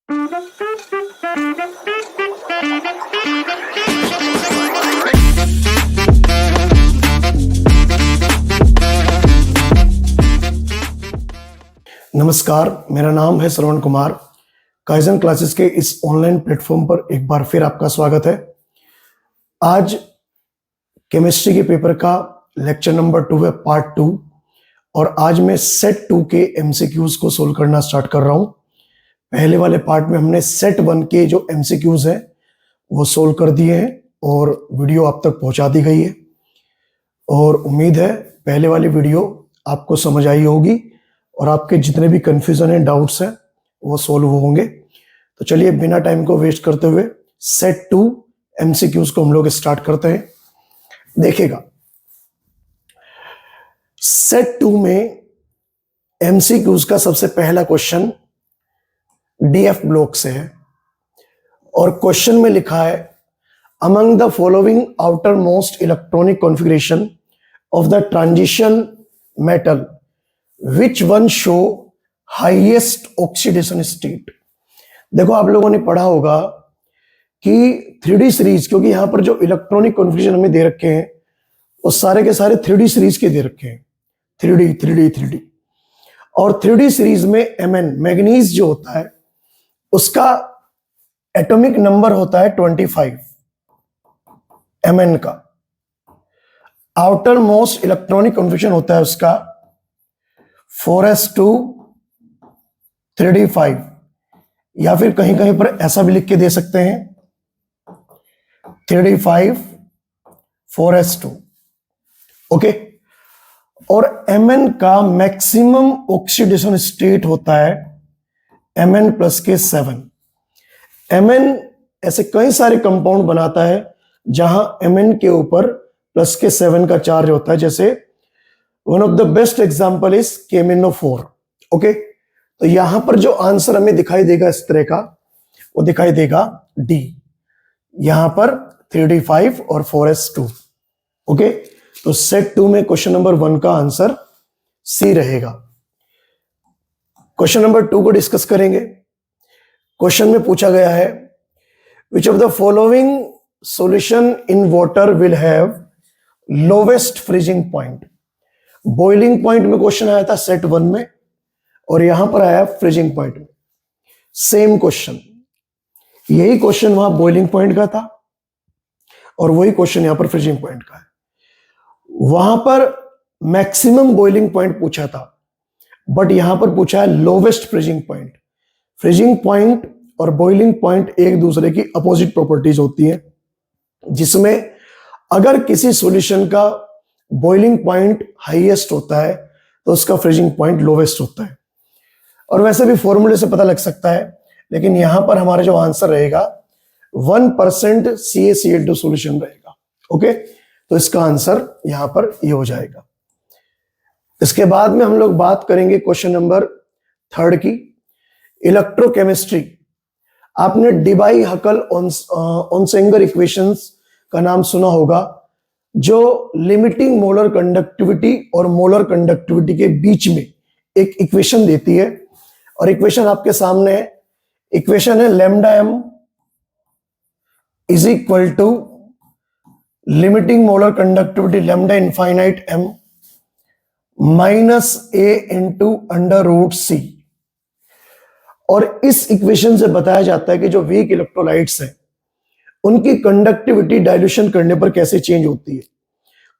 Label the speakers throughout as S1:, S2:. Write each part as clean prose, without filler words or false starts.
S1: नमस्कार, मेरा नाम है श्रवण कुमार। काइजन क्लासेस के इस ऑनलाइन प्लेटफॉर्म पर एक बार फिर आपका स्वागत है। आज केमिस्ट्री के पेपर का लेक्चर नंबर 2 है, पार्ट 2, और आज मैं सेट 2 के एमसीक्यूज को सोल्व करना स्टार्ट कर रहा हूं। पहले वाले पार्ट में हमने सेट 1 के जो एमसीक्यूज हैं वो सोल्व कर दिए हैं और वीडियो आप तक पहुंचा दी गई है, और उम्मीद है पहले वाली वीडियो आपको समझ आई होगी और आपके जितने भी कंफ्यूजन है, डाउट्स हैं, वो सोल्व होंगे। तो चलिए बिना टाइम को वेस्ट करते हुए सेट 2 एमसीक्यूज को हम लोग स्टार्ट करते हैं। देखिएगा, सेट 2 में एमसीक्यूज का सबसे पहला क्वेश्चन डीएफ ब्लॉक से है और क्वेश्चन में लिखा है, among the following outer most electronic configuration of the transition metal which one show highest oxidation state. देखो, आप लोगों ने पढ़ा होगा कि 3D सीरीज, क्योंकि यहां पर जो इलेक्ट्रॉनिक कॉन्फ़िगरेशन हमें दे रखे हैं वो सारे के सारे 3D सीरीज के दे रखे हैं, 3D। और 3D सीरीज में Mn मैग्नीज जो होता है उसका एटॉमिक नंबर होता है 25 Mn का। आउटर मोस्ट इलेक्ट्रॉनिक कॉन्फ़िगरेशन होता है उसका 4s2 3d5, या फिर कहीं कहीं पर ऐसा भी लिख के दे सकते हैं 3d5 4s2। ओके, और Mn का मैक्सिमम ऑक्सीडेशन स्टेट होता है Mn प्लस के 7। Mn ऐसे कई सारे कंपाउंड बनाता है जहां Mn के ऊपर प्लस के 7 का चार्ज होता है, जैसे one of the best example is KMnO4। Okay, तो यहां पर जो आंसर हमें दिखाई देगा इस तरह का, वो दिखाई देगा डी, यहां पर 3d5 और 4s2। ओके, तो सेट 2 में क्वेश्चन नंबर 1 का आंसर सी रहेगा। क्वेश्चन नंबर 2 को डिस्कस करेंगे। क्वेश्चन में पूछा गया है, which of the following solution in water will have lowest freezing point. Boiling point में क्वेश्चन आया था सेट 1 में, और यहां पर आया फ्रीजिंग पॉइंट में। सेम क्वेश्चन, यही क्वेश्चन वहां बॉइलिंग पॉइंट का था और वही क्वेश्चन यहां पर फ्रीजिंग पॉइंट का है। वहां पर मैक्सिमम बॉइलिंग पॉइंट पूछा था, बट यहां पर पूछा है lowest freezing point. Freezing point और बॉइलिंग पॉइंट एक दूसरे की अपोजिट प्रॉपर्टीज होती है, जिसमें अगर किसी सॉल्यूशन का बॉइलिंग पॉइंट हाईएस्ट होता है तो उसका फ्रीजिंग पॉइंट लोवेस्ट होता है। और वैसे भी फॉर्मूले से पता लग सकता है, लेकिन यहां पर हमारा जो आंसर रहेगा 1% CaCl2 सॉल्यूशन रहेगा। ओके, तो इसका आंसर यहां पर ये हो जाएगा। इसके बाद में हम लोग बात करेंगे क्वेश्चन नंबर 3 की, इलेक्ट्रोकेमिस्ट्री। आपने डिबाई हकल ओनसेंगर इक्वेशंस का नाम सुना होगा, जो लिमिटिंग मोलर कंडक्टिविटी और मोलर कंडक्टिविटी के बीच में एक इक्वेशन देती है, और इक्वेशन आपके सामने है। इक्वेशन है lambda m is equal to limiting molar conductivity lambda infinite m minus a into under root c। और इस इक्वेशन से बताया जाता है कि जो वीक इलेक्ट्रोलाइट्स हैं उनकी कंडक्टिविटी डाइल्यूशन करने पर कैसे चेंज होती है।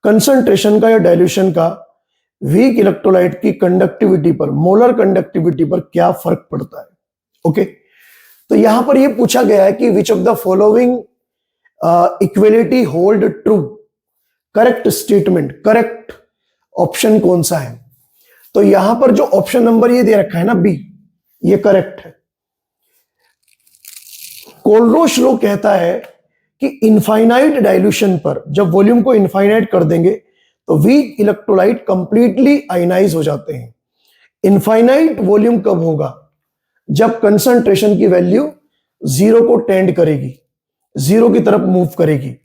S1: कंसंट्रेशन का या डाइल्यूशन का वीक इलेक्ट्रोलाइट की कंडक्टिविटी पर, मोलर कंडक्टिविटी पर क्या फर्क पड़ता है। ओके, तो यहां पर यह पूछा गया है कि विच of the following equality hold true. Correct statement, correct option कौन सा है। तो यहां पर जो ऑप्शन नंबर ये दे रखा है ना, बी, ये करेक्ट है। कोलरोश लॉ कहता है कि इनफाइनाइट डाइल्यूशन पर, जब वॉल्यूम को इनफाइनाइट कर देंगे तो वीक इलेक्ट्रोलाइट कंप्लीटली आयनाइज हो जाते हैं। इनफाइनाइट वॉल्यूम कब होगा? जब कंसंट्रेशन की वैल्यू 0 को टेंड करेगी, 0 की तरफ मूव करेगी।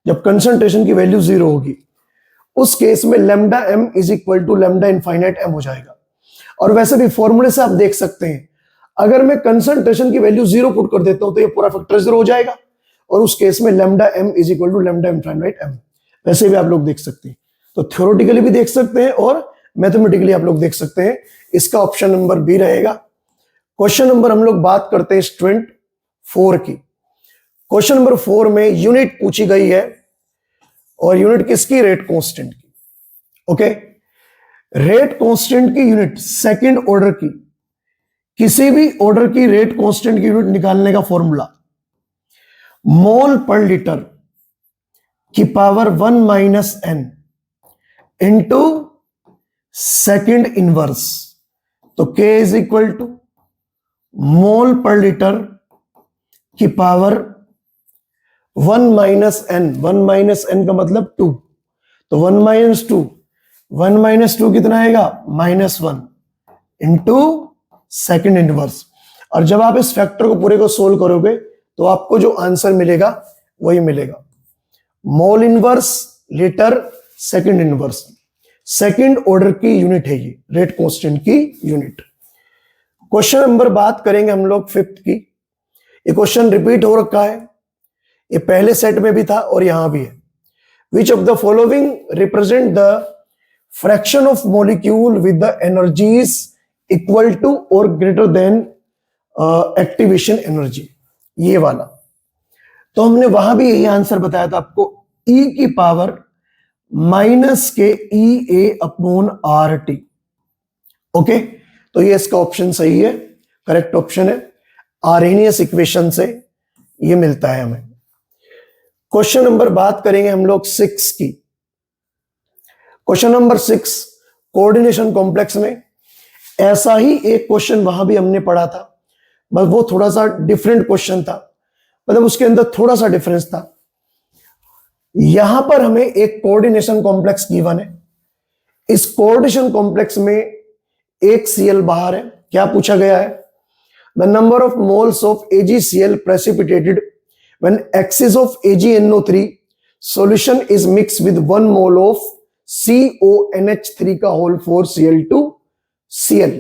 S1: जब कंसंट्रेशन की वैल्यू 0 होगी, उस केस में lambda m is equal to lambda infinite m हो जाएगा। और वैसे भी फॉर्मूले से आप देख सकते हैं, अगर मैं कंसंट्रेशन की वैल्यू 0 पुट कर देता हूं तो ये पूरा फैक्टर 0 हो जाएगा, और उस केस में lambda m is equal to lambda infinite m। वैसे भी आप लोग देख सकते हैं, तो थ्योरेटिकली भी देख सकते हैं और मैथमेटिकली आप लोग देख सकते हैं। इसका ऑप्शन नंबर बी रहेगा। क्वेश्चन नंबर हम लोग बात करते हैं स्टूडेंट 4 की। क्वेश्चन नंबर 4 में यूनिट पूछी गई है, और यूनिट किसकी? रेट कांस्टेंट की। ओके, रेट कांस्टेंट की यूनिट सेकंड ऑर्डर की, किसी भी ऑर्डर की रेट कांस्टेंट की यूनिट निकालने का फॉर्मूला मोल पर लीटर की power 1 minus n into second inverse. तो k इज इक्वल टू मोल पर लीटर की power 1 minus n। 1 minus n का मतलब 2, तो 1 माइनस 2, 1 माइनस 2 कितना आएगा? -1 इंटू सेकेंड इनवर्स। और जब आप इस फैक्टर को पूरे को सोल्व करोगे तो आपको जो आंसर मिलेगा वही मिलेगा। Mole inverse litre second inverse, second order की यूनिट है ये, रेट कांस्टेंट की यूनिट। क्वेश्चन नंबर बात करेंगे हम लोग 5th की। ये क्वेश्चन रिपीट हो रखा है, ये पहले सेट में भी था और यहां भी है। Which of the following represent the fraction of molecule with the energies equal to और ग्रेटर देन एक्टिवेशन एनर्जी? ये वाला तो हमने वहां भी यही आंसर बताया था आपको, e की पावर माइनस के ई ए अपॉन आर टी। ओके, तो ये इसका ऑप्शन सही है, करेक्ट ऑप्शन है। आर्हेनियस इक्वेशन से ये मिलता है हमें। क्वेश्चन नंबर बात करेंगे हम लोग 6 की। क्वेश्चन नंबर 6 कोऑर्डिनेशन कॉम्प्लेक्स में ऐसा ही एक क्वेश्चन वहां भी हमने पढ़ा था, बस वो थोड़ा सा डिफरेंट क्वेश्चन था, मतलब उसके अंदर थोड़ा सा डिफरेंस था। यहां पर हमें एक कोऑर्डिनेशन कॉम्प्लेक्स गिवन है। इस कोऑर्डिनेशन कॉम्प्लेक्स में एक Cl बाहर है। क्या पूछा गया है? The number of moles of AgCl precipitated when axis of AgNO3 solution is mix with 1 mole of CONH3 का होल 4 Cl2Cl।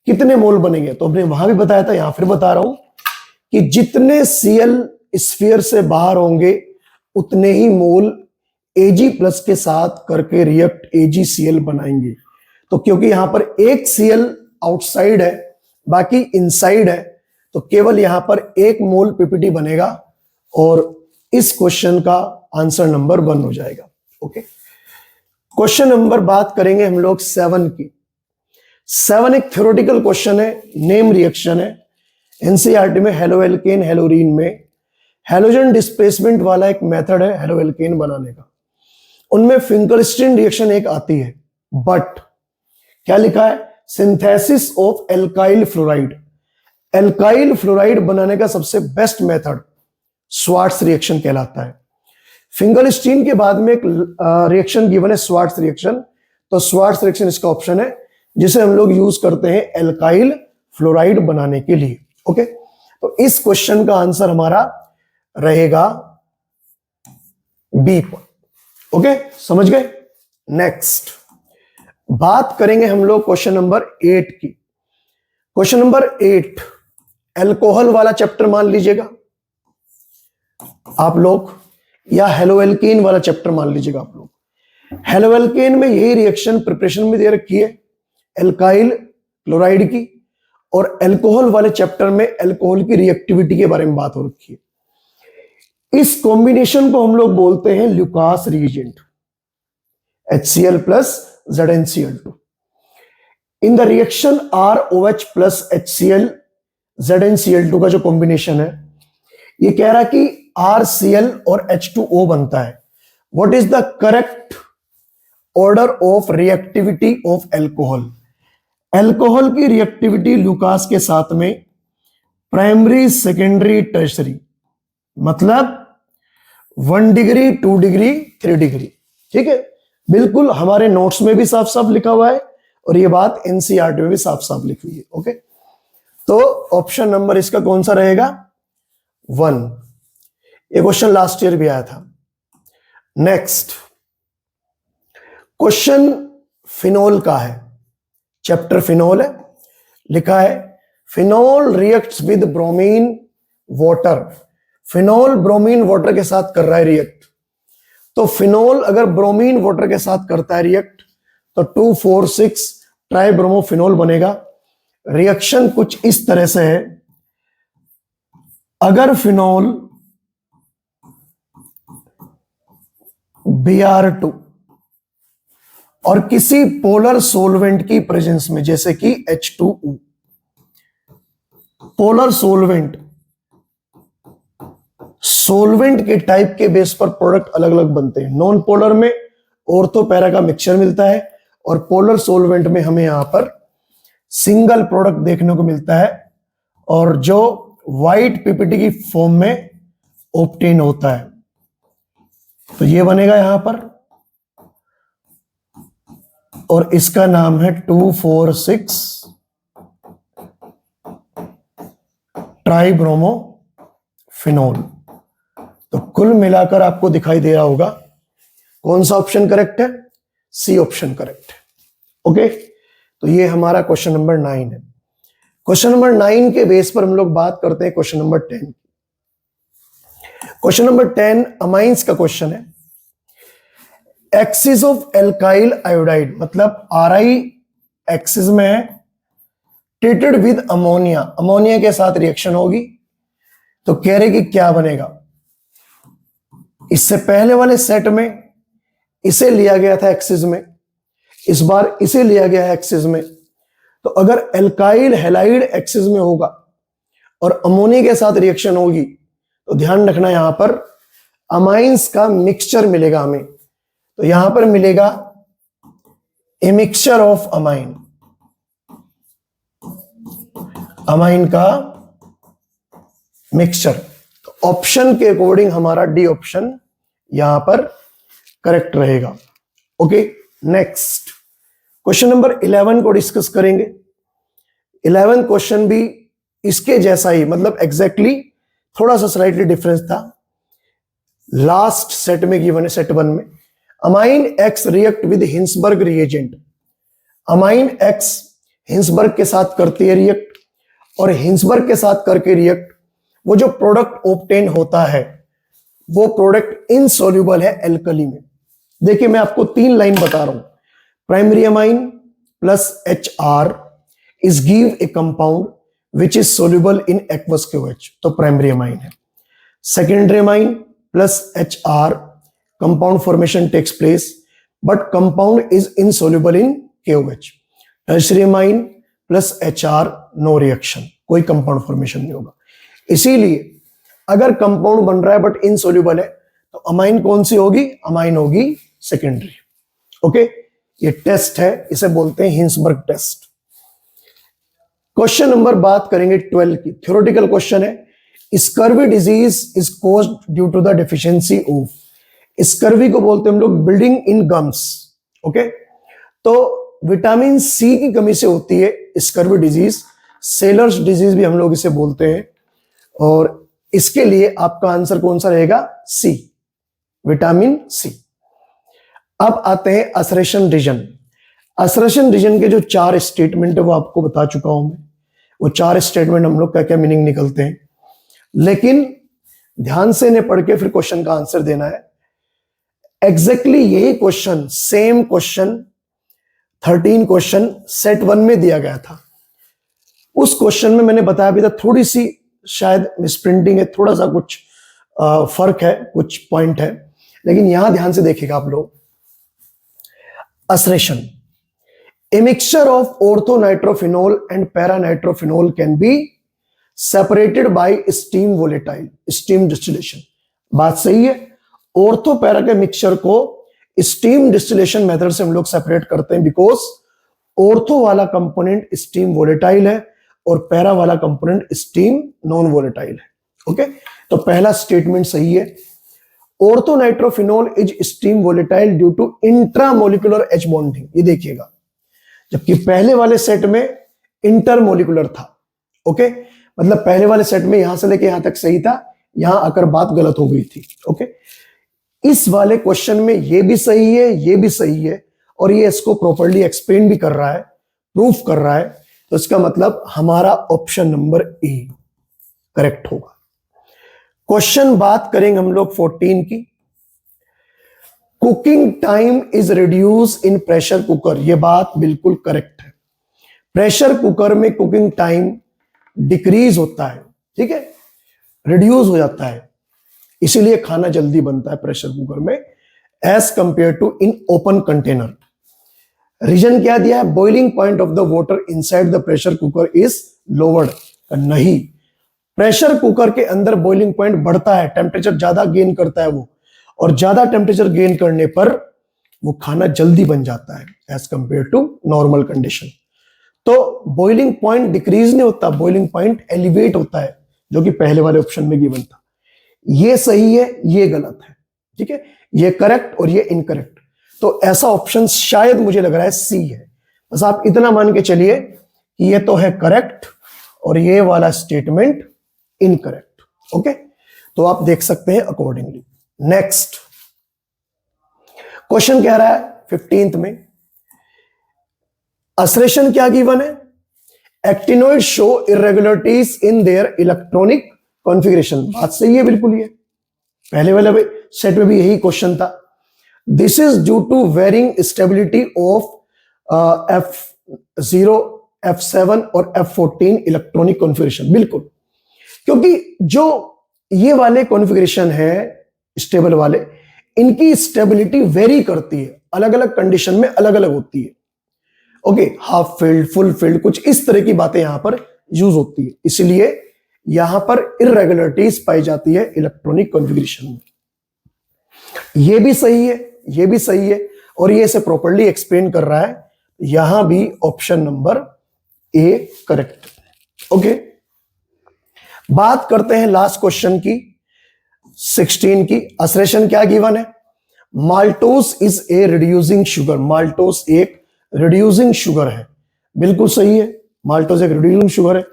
S1: कितने मोल बनेंगे? तो हमने वहां भी बताया था, यहां फिर बता रहा हूं कि जितने Cl स्फीयर से बाहर होंगे उतने ही मोल Ag प्लस के साथ करके रिएक्ट AgCl बनाएंगे। तो क्योंकि यहां पर एक Cl आउटसाइड है बाकी इनसाइड है, तो केवल यहां पर एक मोल पीपीटी बनेगा और इस क्वेश्चन का आंसर नंबर 1 हो जाएगा। ओके, क्वेश्चन नंबर बात करेंगे हम लोग 7 की। 7 एक थ्योरेटिकल क्वेश्चन है, नेम रिएक्शन है। एनसीईआरटी में हेलोएल्केन हेलोरीन में हेलोजन डिस्प्लेसमेंट वाला एक मेथड है हेलोएल्केन बनाने का। उनमें फिंकलस्टीन रिएक्शन एक आती है, बट क्या लिखा है? Synthesis of alkyl fluoride. Alkyl fluoride बनाने का सबसे बेस्ट मेथड स्वार्ट्स रिएक्शन कहलाता है। फिंगलस्टीन के बाद में एक रिएक्शन गिवन है स्वार्ट्स रिएक्शन, तो स्वार्ट्स रिएक्शन इसका ऑप्शन है जिसे हम लोग यूज करते हैं एल्काइल फ्लोराइड बनाने के लिए। ओके, तो इस क्वेश्चन का आंसर हमारा रहेगा बी पर। ओके, समझ गए? नेक्स्ट बात करेंगे हम लोग क्वेश्चन नंबर 8 की। क्वेश्चन नंबर 8 अल्कोहल वाला चैप्टर मान लीजिएगा आप लोग, या हेलोएल्केन वाला चैप्टर मान लीजिएगा आप लोग। हेलोएल्केन में यही रिएक्शन प्रिपरेशन में दे रखी है एल्काइल क्लोराइड की, और अल्कोहल वाले चैप्टर में अल्कोहल की रिएक्टिविटी के बारे में बात हो रखी है। इस कॉम्बिनेशन को हम लोग बोलते हैं Lucas reagent, HCl plus ZnCl2। In the reaction ROH plus HCl ZnCl2 का जो कॉम्बिनेशन है, ये कह रहा कि RCl और H2O बनता है। What is the correct order of reactivity of alcohol? Alcohol की रिएक्टिविटी ल्यूकास के साथ में प्राइमरी, सेकेंडरी, टर्शरी, मतलब 1 डिग्री, 2 डिग्री, 3 डिग्री। ठीक है, बिल्कुल हमारे नोट्स में भी साफ साफ लिखा हुआ है और ये बात एनसीईआरटी में भी साफ साफ लिखी हुई है। ओके, तो ऑप्शन नंबर इसका कौन सा रहेगा? 1। ये क्वेश्चन लास्ट ईयर भी आया था। नेक्स्ट क्वेश्चन फिनोल का है, चैप्टर फिनोल है। लिखा है phenol reacts with bromine water, phenol bromine water के साथ कर रहा है रिएक्ट, तो फिनोल अगर ब्रोमीन वाटर के साथ करता है रिएक्ट तो 2,4,6 ट्राइब्रोमोफिनोल बनेगा। रिएक्शन कुछ इस तरह से है, अगर फिनोल Br2 और किसी पोलर सोलवेंट की प्रेजेंस में, जैसे कि H2O, पोलर सोलवेंट, सोलवेंट के टाइप के बेस पर प्रोडक्ट अलग अलग बनते हैं। नॉन पोलर में ऑर्थो पैरा का मिक्सचर मिलता है और पोलर सोलवेंट में हमें यहां पर सिंगल प्रोडक्ट देखने को मिलता है, और जो व्हाइट पीपीटी की फॉर्म में ऑब्टेन होता है। तो ये बनेगा यहां पर, और इसका नाम है 2,4,6 ट्राइब्रोमोफिनोल। तो कुल मिलाकर आपको दिखाई दे रहा होगा कौन सा ऑप्शन करेक्ट है, सी ऑप्शन करेक्ट है। ओके, तो ये हमारा क्वेश्चन नंबर 9 है। क्वेश्चन नंबर 9 के बेस पर हम लोग बात करते हैं question number 10। Question number 10 amines का क्वेश्चन है। एक्सिस ऑफ एल्काइल आयोडाइड, मतलब Ri एक्सिस में है, ट्रीटेड विद अमोनिया, अमोनिया के साथ रिएक्शन होगी, तो कह रहे कि क्या बनेगा। इससे पहले वाले सेट में इसे लिया गया था एक्सिस में, इस बार इसे लिया गया है एक्सिस में। तो अगर एल्काइल हैलाइड एक्सिस में होगा और अमोनिया के साथ रिएक्शन होगी, तो ध्यान रखना यहां पर अमाइंस का मिक्सचर मिलेगा हमें। तो यहां पर मिलेगा ए मिक्सचर ऑफ अमाइन, अमाइन का मिक्सचर। तो ऑप्शन के अकॉर्डिंग हमारा डी ऑप्शन यहां पर करेक्ट रहेगा। ओके, नेक्स्ट क्वेश्चन नंबर 11 को डिस्कस करेंगे। 11 क्वेश्चन भी इसके जैसा ही, मतलब एग्जैक्टली थोड़ा सा स्लाइटली डिफरेंस था लास्ट सेट में गिवन है, सेट 1 में। Amine x react with Hinsberg reagent, amine x Hinsberg के साथ करती है रिएक्ट, और हिंसबर्ग के साथ करके रिएक्ट वो जो प्रोडक्ट ऑब्टेन होता है वो प्रोडक्ट इनसॉल्युबल है एल्कली में। देखिए मैं आपको 3 लाइन बता रहा हूं। Primary amine plus HR is give a compound which is soluble in aqueous KOH, तो प्राइमरी अमाइन है। Secondary amine plus HR compound formation takes place but compound is insoluble in KOH। Tertiary amine plus HR no reaction, कोई compound formation नहीं होगा। इसीलिए अगर compound बन रहा है बट इनसॉल्युबल है तो अमाइन कौन सी होगी, अमाइन होगी सेकेंडरी। ओके, ये टेस्ट है, इसे बोलते हैं हिंसबर्ग टेस्ट। क्वेश्चन नंबर बात करेंगे 12 की, थ्योरेटिकल क्वेश्चन है। Scurvy disease is caused due to the deficiency of, scurvy को बोलते हैं हम लोग ब्लीडिंग इन गम्स। ओके, तो विटामिन सी की कमी से होती है स्कर्वी डिजीज, सेलर्स डिजीज भी हम लोग इसे बोलते हैं, और इसके लिए आपका आंसर कौन सा रहेगा, सी, विटामिन सी। अब आते हैं असरेशन रीजन। असरेशन रीजन के जो 4 स्टेटमेंट है वो आपको बता चुका हूं मैं, वो 4 स्टेटमेंट हम लोग क्या क्या मीनिंग निकलते हैं, लेकिन ध्यान से इन्हें पढ़ के फिर क्वेश्चन का आंसर देना है। एग्जैक्टली यही question, same question 13 question set 1 में दिया गया था। उस क्वेश्चन में मैंने बताया भी था, थोड़ी सी शायद मिसप्रिंटिंग है, थोड़ा सा कुछ फर्क है, कुछ पॉइंट है, लेकिन यहां ध्यान से देखिएगा आप लोग। Assertion, a mixture of orthonitrophenol and paranitrophenol can be separated by steam volatile, steam distillation. बात सही है, ऑर्थो पैरा के मिक्सचर को स्टीम डिस्टिलेशन मेथड से हम लोग सेपरेट करते हैं, बिकॉज ऑर्थो वाला कंपोनेंट स्टीम वोलेटाइल है और पैरा वाला कंपोनेंट स्टीम नॉन वोलेटाइल है। ओके, तो पहला स्टेटमेंट सही है। Orthonitrophenol is steam volatile due to intramolecular H bonding, ये देखिएगा, जबकि पहले वाले सेट में इंटरमोलिकुलर था। ओके, मतलब पहले वाले सेट में यहां से लेके यहां तक सही था, यहां आकर बात गलत हो गई थी। ओके, इस वाले क्वेश्चन में ये भी सही है, ये भी सही है, और ये इसको प्रॉपर्ली एक्सप्लेन भी कर रहा है, प्रूफ कर रहा है। तो इसका मतलब हमारा ऑप्शन नंबर ए करेक्ट होगा। क्वेश्चन बात करेंगे हम लोग 14 की। Cooking time is reduce in pressure cooker. यह बात बिल्कुल करेक्ट है। प्रेशर कुकर में कुकिंग टाइम डिक्रीज होता है, ठीक है, रिड्यूस हो जाता है, इसीलिए खाना जल्दी बनता है प्रेशर कुकर में as compare to in open container. Reason क्या दिया है? Boiling point of the water inside the pressure cooker is lowered. नहीं, प्रेशर कुकर के अंदर बॉइलिंग पॉइंट बढ़ता है, टेम्परेचर ज्यादा गेन करता है वो, और ज्यादा टेम्परेचर गेन करने पर वो खाना जल्दी बन जाता है as compare to normal condition. तो बॉइलिंग पॉइंट डिक्रीज नहीं होता, बॉइलिंग पॉइंट एलिवेट होता है, जो कि पहले वाले ऑप्शन में गिवन था। ये सही है, ये गलत है, ठीक है, ये करेक्ट और ये इनकरेक्ट। तो ऐसा ऑप्शन शायद मुझे लग रहा है सी है। बस आप इतना मान के चलिए कि ये तो है करेक्ट और ये वाला स्टेटमेंट इनकरेक्ट। ओके, तो आप देख सकते हैं अकॉर्डिंगली। नेक्स्ट क्वेश्चन कह रहा है 15th में, असरेशन क्या गिवन है? Actinoid show irregularities in their electronic configuration. बात सही है बिल्कुल, ये पहले वाले सेट में भी यही क्वेश्चन था। This is due to varying stability of F0, F7 और F14 इलेक्ट्रॉनिक कॉन्फ़िगरेशन। बिल्कुल, क्योंकि जो ये वाले कॉन्फ़िगरेशन है स्टेबल वाले, इनकी स्टेबिलिटी वेरी करती है, अलग अलग कंडीशन में अलग अलग होती है। Okay, half filled, full field, कुछ इस तरह की बातें यहां पर यूज होती है, इसलिए यहां पर इरेगुलरिटीज पाई जाती है इलेक्ट्रॉनिक कॉन्फ़िगरेशन में। ये भी सही है, ये भी सही है, और ये इसे प्रॉपर्ली एक्सप्लेन कर रहा है। यहां भी option number A correct. Okay, बात करते हैं लास्ट क्वेश्चन की 16 की। असरेशन क्या गिवन है? Maltose is a reducing sugar. Maltose एक रिड्यूसिंग शुगर है, बिल्कुल सही है, माल्टोस एक रिड्यूसिंग शुगर है,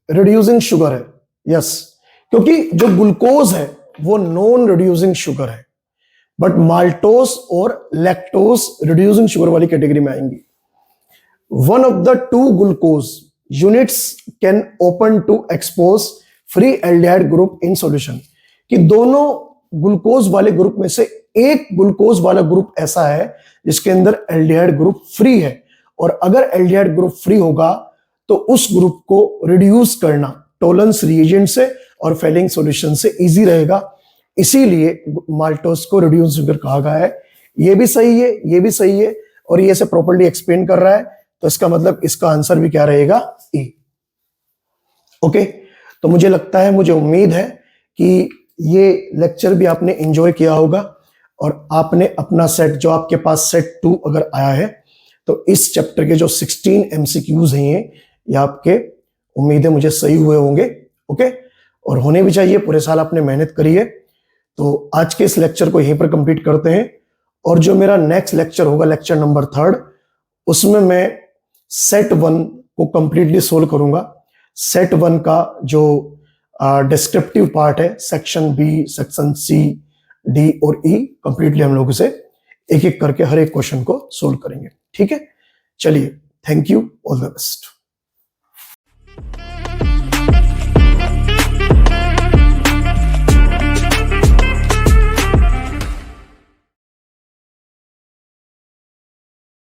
S1: रिड्यूसिंग शुगर है, यस, क्योंकि जो ग्लूकोज है वो नॉन रिड्यूसिंग शुगर है, बट माल्टोस और लैक्टोस रिड्यूसिंग शुगर वाली कैटेगरी में आएंगी। One of the two glucose units can open to expose free aldehyde group in solution, कि दोनों ग्लूकोज वाले ग्रुप में से एक ग्लूकोज वाला ग्रुप ऐसा है जिसके अंदर एल्डिहाइड ग्रुप फ्री है, और अगर एल्डिहाइड ग्रुप फ्री होगा तो उस ग्रुप को रिड्यूस करना टोलेंस रिएजेंट से और फेलिंग सॉल्यूशन से इजी रहेगा, इसीलिए माल्टोस को रिड्यूस शुगर कहा गया है। ये भी सही है, ये भी सही है, और ये से प्रॉपर्ली एक्सप्लेन कर रहा है, तो इसका मतलब इसका आंसर भी क्या रहेगा? ए। ओके, तो मुझे लगता है, मुझे उम्मीद है कि ये लेक्चर भी आपने एंजॉय किया होगा, और आपने अपना सेट, जो आपके पास सेट 2 अगर आया है, तो इस चैप्टर के जो 16 MCQs हैं ये आपके, उम्मीद है मुझे सही हुए होंगे। ओके, और होने भी चाहिए, पूरे साल आपने मेहनत करी है। तो आज के इस लेक्चर को यहीं पर कंप्लीट करते हैं, और जो मेरा नेक्स्ट लेक्चर होगा, लेक्चर नंबर 3, उसमें मैं सेट 1 को कंप्लीटली सोल्व करूंगा। सेट 1 का जो डिस्क्रिप्टिव पार्ट है, section B, section C, D और ई, कंप्लीटली हम लोग इसे एक एक करके हर एक क्वेश्चन को सोल्व करेंगे। ठीक है, चलिए, thank you, all the best.